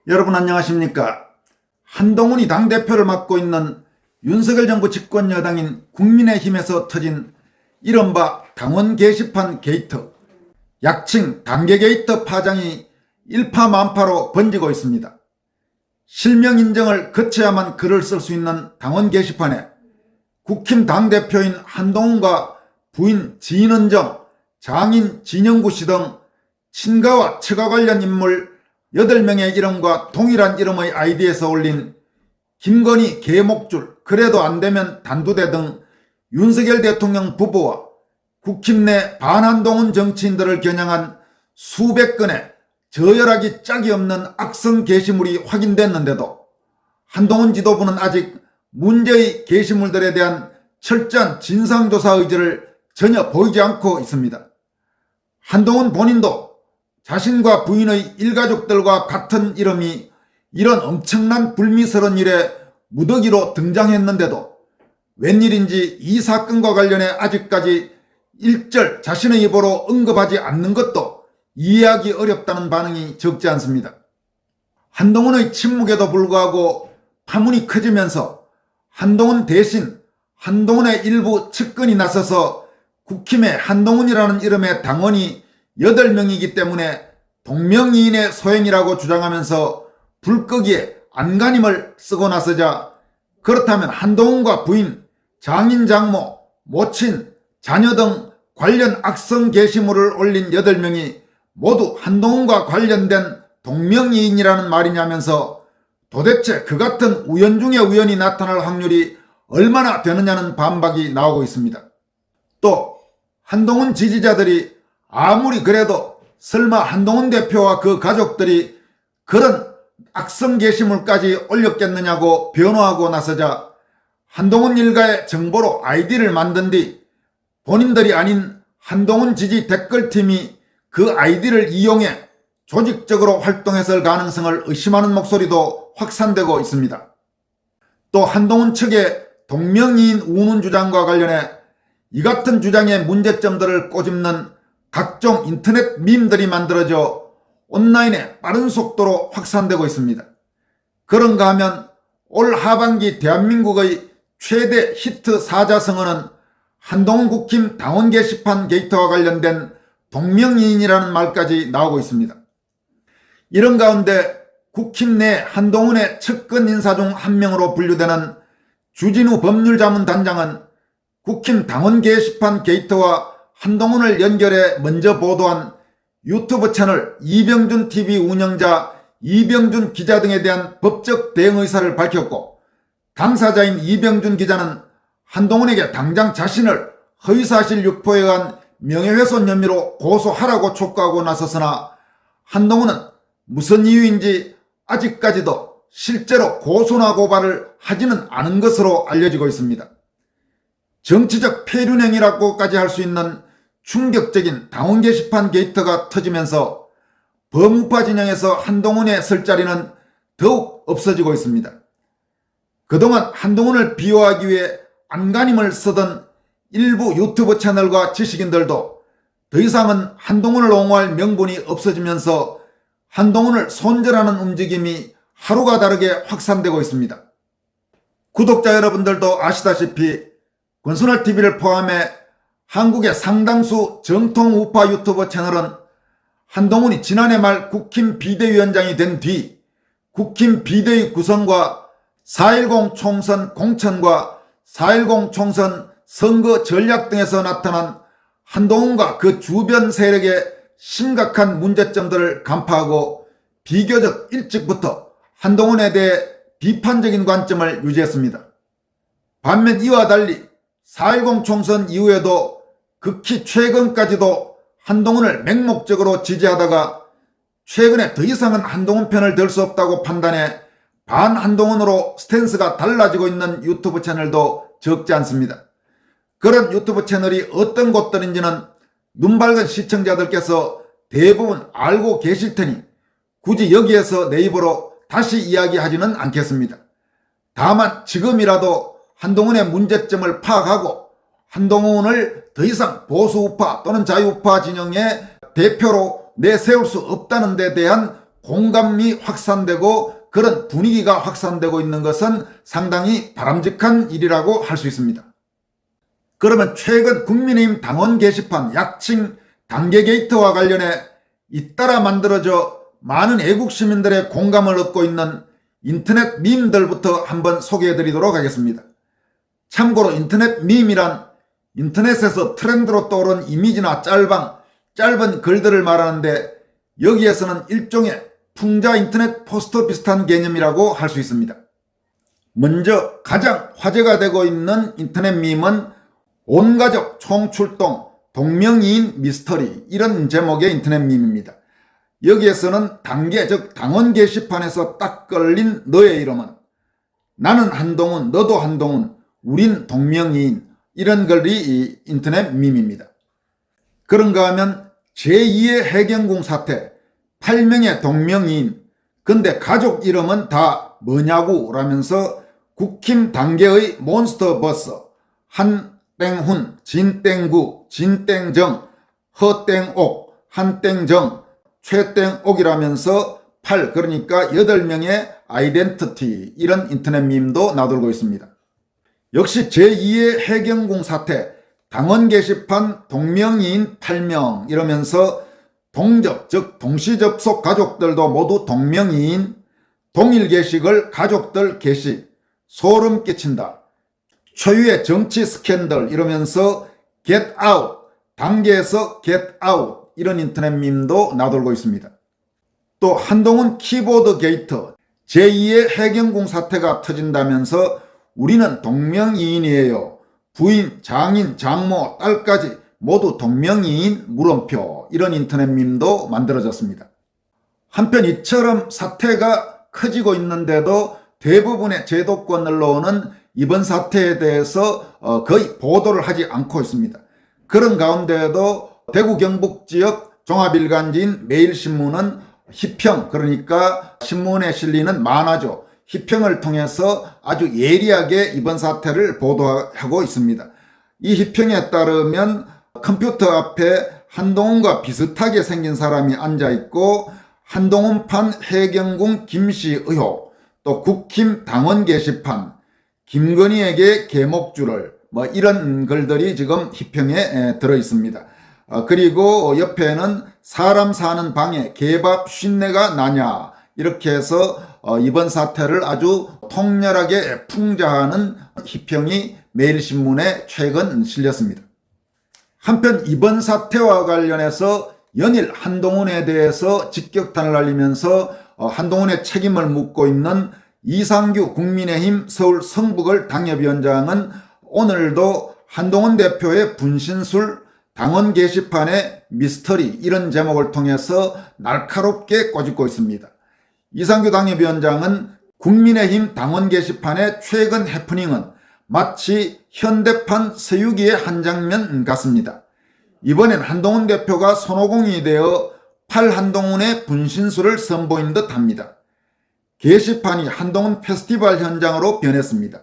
여러분 안녕하십니까? 한동훈이 당대표를 맡고 있는 윤석열 정부 집권 여당인 국민의힘에서 터진 이른바 당원 게시판 게이트, 약칭 당계 게이트 파장이 일파만파로 번지고 있습니다. 실명 인정을 거쳐야만 글을 쓸 수 있는 당원 게시판에 국힘 당대표인 한동훈과 부인 진은정, 장인 진영구 씨 등 친가와 처가 관련 인물 8명의 이름과 동일한 이름의 아이디에서 올린 김건희 개목줄, 그래도 안되면 단두대 등 윤석열 대통령 부부와 국힘 내 반한동훈 정치인들을 겨냥한 수백 건의 저열하기 짝이 없는 악성 게시물이 확인됐는데도 한동훈 지도부는 아직 문제의 게시물들에 대한 철저한 진상조사 의지를 전혀 보이지 않고 있습니다. 한동훈 본인도 자신과 부인의 일가족들과 같은 이름이 이런 엄청난 불미스러운 일에 무더기로 등장했는데도 웬일인지 이 사건과 관련해 아직까지 일절 자신의 입으로 언급하지 않는 것도 이해하기 어렵다는 반응이 적지 않습니다. 한동훈의 침묵에도 불구하고 파문이 커지면서 한동훈 대신 한동훈의 일부 측근이 나서서 국힘의 한동훈이라는 이름의 당원이 8명이기 때문에 동명이인의 소행이라고 주장하면서 불끄기에 안간힘을 쓰고 나서자, 그렇다면 한동훈과 부인, 장인 장모, 모친, 자녀 등 관련 악성 게시물을 올린 8명이 모두 한동훈과 관련된 동명이인이라는 말이냐면서 도대체 그 같은 우연 중에 우연이 나타날 확률이 얼마나 되느냐는 반박이 나오고 있습니다. 또 한동훈 지지자들이 아무리 그래도 설마 한동훈 대표와 그 가족들이 그런 악성 게시물까지 올렸겠느냐고 변호하고 나서자 한동훈 일가의 정보로 아이디를 만든 뒤 본인들이 아닌 한동훈 지지 댓글팀이 그 아이디를 이용해 조직적으로 활동했을 가능성을 의심하는 목소리도 확산되고 있습니다. 또 한동훈 측의 동명이인 우문 주장과 관련해 이 같은 주장의 문제점들을 꼬집는 각종 인터넷 밈들이 만들어져 온라인에 빠른 속도로 확산되고 있습니다. 그런가 하면 올 하반기 대한민국의 최대 히트 사자성어는 한동훈 국힘 당원 게시판 게이트와 관련된 동명이인이라는 말까지 나오고 있습니다. 이런 가운데 국힘 내 한동훈의 측근 인사 중 한 명으로 분류되는 주진우 법률자문단장은 국힘 당원 게시판 게이트와 한동훈을 연결해 먼저 보도한 유튜브 채널 이병준TV 운영자 이병준 기자 등에 대한 법적 대응 의사를 밝혔고, 당사자인 이병준 기자는 한동훈에게 당장 자신을 허위사실 유포에 의한 명예훼손 혐의로 고소하라고 촉구하고 나섰으나 한동훈은 무슨 이유인지 아직까지도 실제로 고소나 고발을 하지는 않은 것으로 알려지고 있습니다. 정치적 폐륜행위라고까지 할 수 있는 충격적인 당원 게시판 게이트가 터지면서 범우파 진영에서 한동훈의 설 자리는 더욱 없어지고 있습니다. 그동안 한동훈을 비호하기 위해 안간힘을 쓰던 일부 유튜브 채널과 지식인들도 더 이상은 한동훈을 옹호할 명분이 없어지면서 한동훈을 손절하는 움직임이 하루가 다르게 확산되고 있습니다. 구독자 여러분들도 아시다시피 권순할TV를 포함해 한국의 상당수 정통 우파 유튜버 채널은 한동훈이 지난해 말 국힘 비대위원장이 된 뒤 국힘 비대위 구성과 4.10 총선 공천과 4.10 총선 선거 전략 등에서 나타난 한동훈과 그 주변 세력의 심각한 문제점들을 간파하고 비교적 일찍부터 한동훈에 대해 비판적인 관점을 유지했습니다. 반면 이와 달리 4.10 총선 이후에도 극히 최근까지도 한동훈을 맹목적으로 지지하다가 최근에 더 이상은 한동훈 편을 들 수 없다고 판단해 반한동훈으로 스탠스가 달라지고 있는 유튜브 채널도 적지 않습니다. 그런 유튜브 채널이 어떤 곳들인지는 눈밝은 시청자들께서 대부분 알고 계실 테니 굳이 여기에서 내 입으로 다시 이야기하지는 않겠습니다. 다만 지금이라도 한동훈의 문제점을 파악하고 한동훈을 더 이상 보수우파 또는 자유우파 진영의 대표로 내세울 수 없다는 데 대한 공감이 확산되고 그런 분위기가 확산되고 있는 것은 상당히 바람직한 일이라고 할 수 있습니다. 그러면 최근 국민의힘 당원 게시판 약칭 당계 게이트와 관련해 잇따라 만들어져 많은 애국 시민들의 공감을 얻고 있는 인터넷 밈들부터 한번 소개해 드리도록 하겠습니다. 참고로 인터넷 밈이란 인터넷에서 트렌드로 떠오른 이미지나 짧은 글들을 말하는데 여기에서는 일종의 풍자 인터넷 포스터 비슷한 개념이라고 할 수 있습니다. 먼저 가장 화제가 되고 있는 인터넷 밈은 온가족 총출동 동명이인 미스터리 이런 제목의 인터넷 밈입니다. 여기에서는 당계 즉 당원 게시판에서 딱 걸린 너의 이름은 나는 한동훈 너도 한동훈 우린 동명이인 이런 글이 이 인터넷 밈입니다. 그런가 하면 제2의 해경궁 사태 8명의 동명이인 근데 가족 이름은 다 뭐냐고 라면서 국힘 당계의 몬스터 버스 한땡훈 진땡구 진땡정 허땡옥 한땡정 최땡옥이라면서 8 그러니까 8명의 아이덴티티 이런 인터넷 밈도 나돌고 있습니다. 역시 제2의 해경궁 사태 당원 게시판 동명이인 8명 이러면서 동접 즉 동시접속 가족들도 모두 동명이인 동일 게시글 가족들 게시 소름 끼친다 초유의 정치 스캔들 이러면서 get out 당계에서 get out 이런 인터넷 밈도 나돌고 있습니다. 또 한동훈 키보드 게이트 제2의 해경궁 사태가 터진다면서 우리는 동명이인이에요. 부인, 장인, 장모, 딸까지 모두 동명이인 물음표 이런 인터넷 밈도 만들어졌습니다. 한편 이처럼 사태가 커지고 있는데도 대부분의 제도권 언론은 이번 사태에 대해서 거의 보도를 하지 않고 있습니다. 그런 가운데에도 대구 경북 지역 종합일간지인 매일신문은 희평 그러니까 신문에 실리는 만화죠. 희평을 통해서 아주 예리하게 이번 사태를 보도하고 있습니다. 이 희평에 따르면 컴퓨터 앞에 한동훈과 비슷하게 생긴 사람이 앉아있고 한동훈판 해경궁 김씨 의혹 또 국힘 당원 게시판 김건희에게 계목줄을 이런 글들이 지금 희평에 들어있습니다. 그리고 옆에는 사람 사는 방에 개밥 쉰내가 나냐 이렇게 해서 이번 사태를 아주 통렬하게 풍자하는 희평이 매일신문에 최근 실렸습니다. 한편 이번 사태와 관련해서 연일 한동훈에 대해서 직격탄을 날리면서 한동훈의 책임을 묻고 있는 이상규 국민의힘 서울 성북을 당협위원장은 오늘도 한동훈 대표의 분신술 당원 게시판의 미스터리 이런 제목을 통해서 날카롭게 꼬집고 있습니다. 이상규 당협위원장은 국민의힘 당원 게시판의 최근 해프닝은 마치 현대판 서유기의 한 장면 같습니다. 이번엔 한동훈 대표가 손오공이 되어 팔한동훈의 분신술을 선보인 듯 합니다. 게시판이 한동훈 페스티벌 현장으로 변했습니다.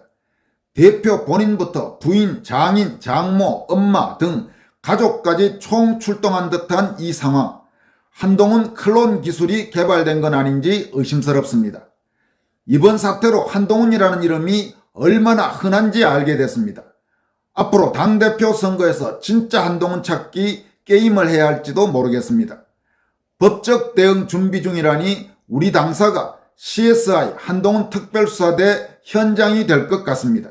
대표 본인부터 부인, 장인, 장모, 엄마 등 가족까지 총출동한 듯한 이 상황. 한동훈 클론 기술이 개발된 건 아닌지 의심스럽습니다. 이번 사태로 한동훈이라는 이름이 얼마나 흔한지 알게 됐습니다. 앞으로 당대표 선거에서 진짜 한동훈 찾기 게임을 해야 할지도 모르겠습니다. 법적 대응 준비 중이라니 우리 당사가 CSI 한동훈 특별수사대 현장이 될 것 같습니다.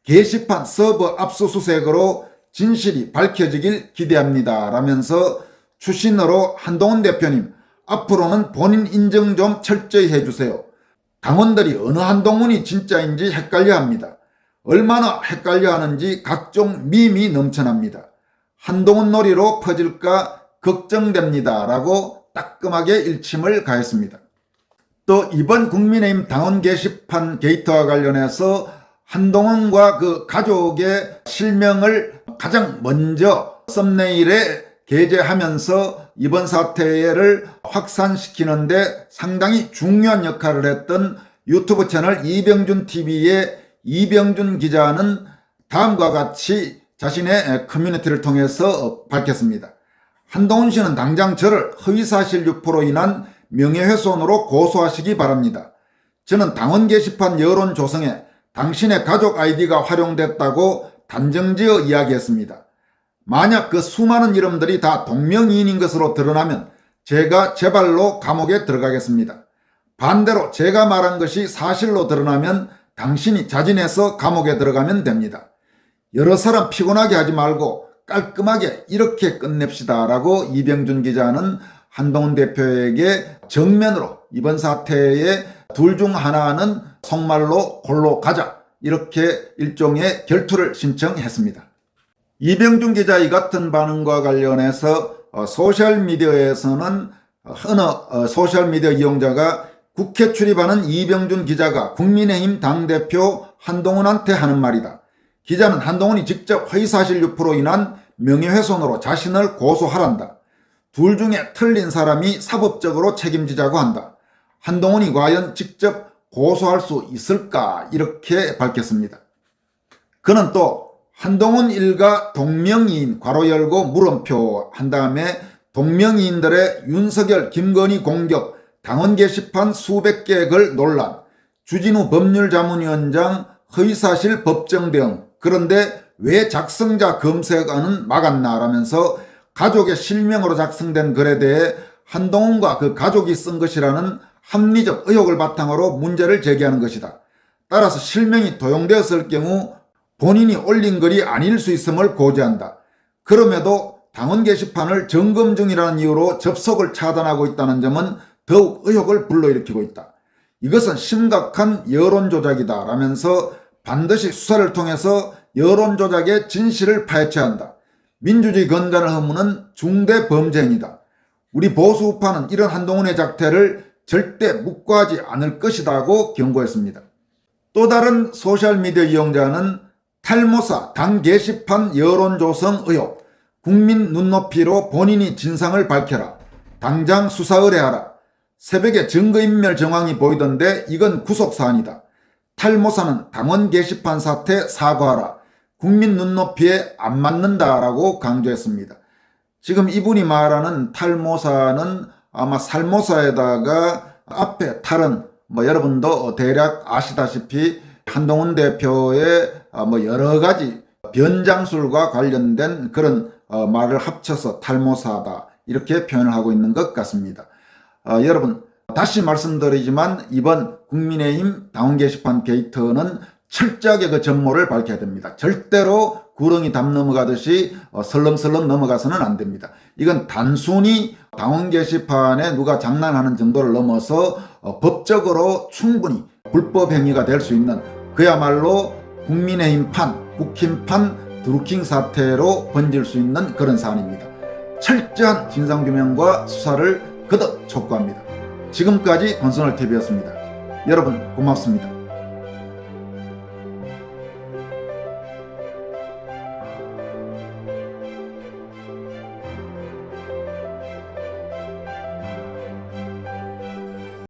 게시판 서버 압수수색으로 진실이 밝혀지길 기대합니다. 라면서 추신으로 한동훈 대표님 앞으로는 본인 인정 좀 철저히 해주세요. 당원들이 어느 한동훈이 진짜인지 헷갈려합니다. 얼마나 헷갈려하는지 각종 밈이 넘쳐납니다. 한동훈 놀이로 퍼질까 걱정됩니다. 라고 따끔하게 일침을 가했습니다. 또 이번 국민의힘 당원 게시판 게이트와 관련해서 한동훈과 그 가족의 실명을 가장 먼저 썸네일에 게재하면서 이번 사태를 확산시키는데 상당히 중요한 역할을 했던 유튜브 채널 이병준 TV의 이병준 기자는 다음과 같이 자신의 커뮤니티를 통해서 밝혔습니다. 한동훈 씨는 당장 저를 허위사실 유포로 인한 명예훼손으로 고소하시기 바랍니다. 저는 당원 게시판 여론 조성에 당신의 가족 아이디가 활용됐다고 단정지어 이야기했습니다. 만약 그 수많은 이름들이 다 동명이인인 것으로 드러나면 제가 제 발로 감옥에 들어가겠습니다. 반대로 제가 말한 것이 사실로 드러나면 당신이 자진해서 감옥에 들어가면 됩니다. 여러 사람 피곤하게 하지 말고 깔끔하게 이렇게 끝냅시다 라고 이병준 기자는 한동훈 대표에게 정면으로 이번 사태에 둘 중 하나는 속말로 골로 가자 이렇게 일종의 결투를 신청했습니다. 이병준 기자의 같은 반응과 관련해서 소셜미디어에서는 어느 소셜미디어 이용자가 국회 출입하는 이병준 기자가 국민의힘 당대표 한동훈한테 하는 말이다. 기자는 한동훈이 직접 허위사실 유포로 인한 명예훼손으로 자신을 고소하란다. 둘 중에 틀린 사람이 사법적으로 책임지자고 한다. 한동훈이 과연 직접 고소할 수 있을까 이렇게 밝혔습니다. 그는 또 한동훈 일가 동명이인 괄호 열고 물음표 한 다음에 동명이인들의 윤석열, 김건희 공격, 당원 게시판 수백 개 글 논란, 주진우 법률자문위원장 허위사실 법정 대응, 그런데 왜 작성자 검색어는 막았나라면서 가족의 실명으로 작성된 글에 대해 한동훈과 그 가족이 쓴 것이라는 합리적 의혹을 바탕으로 문제를 제기하는 것이다. 따라서 실명이 도용되었을 경우 본인이 올린 글이 아닐 수 있음을 고지한다. 그럼에도 당원 게시판을 점검 중이라는 이유로 접속을 차단하고 있다는 점은 더욱 의혹을 불러일으키고 있다. 이것은 심각한 여론조작이다 라면서 반드시 수사를 통해서 여론조작의 진실을 파헤쳐야 한다. 민주주의 건강을 허무는 중대 범죄 행위다. 우리 보수우파는 이런 한동훈의 작태를 절대 묵과하지 않을 것이다고 경고했습니다. 또 다른 소셜미디어 이용자는 탈모사 당 게시판 여론조성 의혹, 국민 눈높이로 본인이 진상을 밝혀라, 당장 수사 의뢰하라, 새벽에 증거인멸 정황이 보이던데 이건 구속사안이다, 탈모사는 당원 게시판 사태 사과하라, 국민 눈높이에 안 맞는다라고 강조했습니다. 지금 이분이 말하는 탈모사는 아마 살모사에다가 앞에 탈은 여러분도 대략 아시다시피 한동훈 대표의 여러 가지 변장술과 관련된 그런 말을 합쳐서 탈모사다 이렇게 표현을 하고 있는 것 같습니다. 여러분 다시 말씀드리지만 이번 국민의힘 당원 게시판 게이트는 철저하게 그 전모를 밝혀야 됩니다. 절대로 구렁이 담 넘어가듯이 설렁설렁 넘어가서는 안 됩니다. 이건 단순히 당원 게시판에 누가 장난하는 정도를 넘어서 법적으로 충분히 불법 행위가 될 수 있는 그야말로 국민의힘판, 국힘판 드루킹 사태로 번질 수 있는 그런 사안입니다. 철저한 진상규명과 수사를 거듭 촉구합니다. 지금까지 권선월TV였습니다. 여러분 고맙습니다.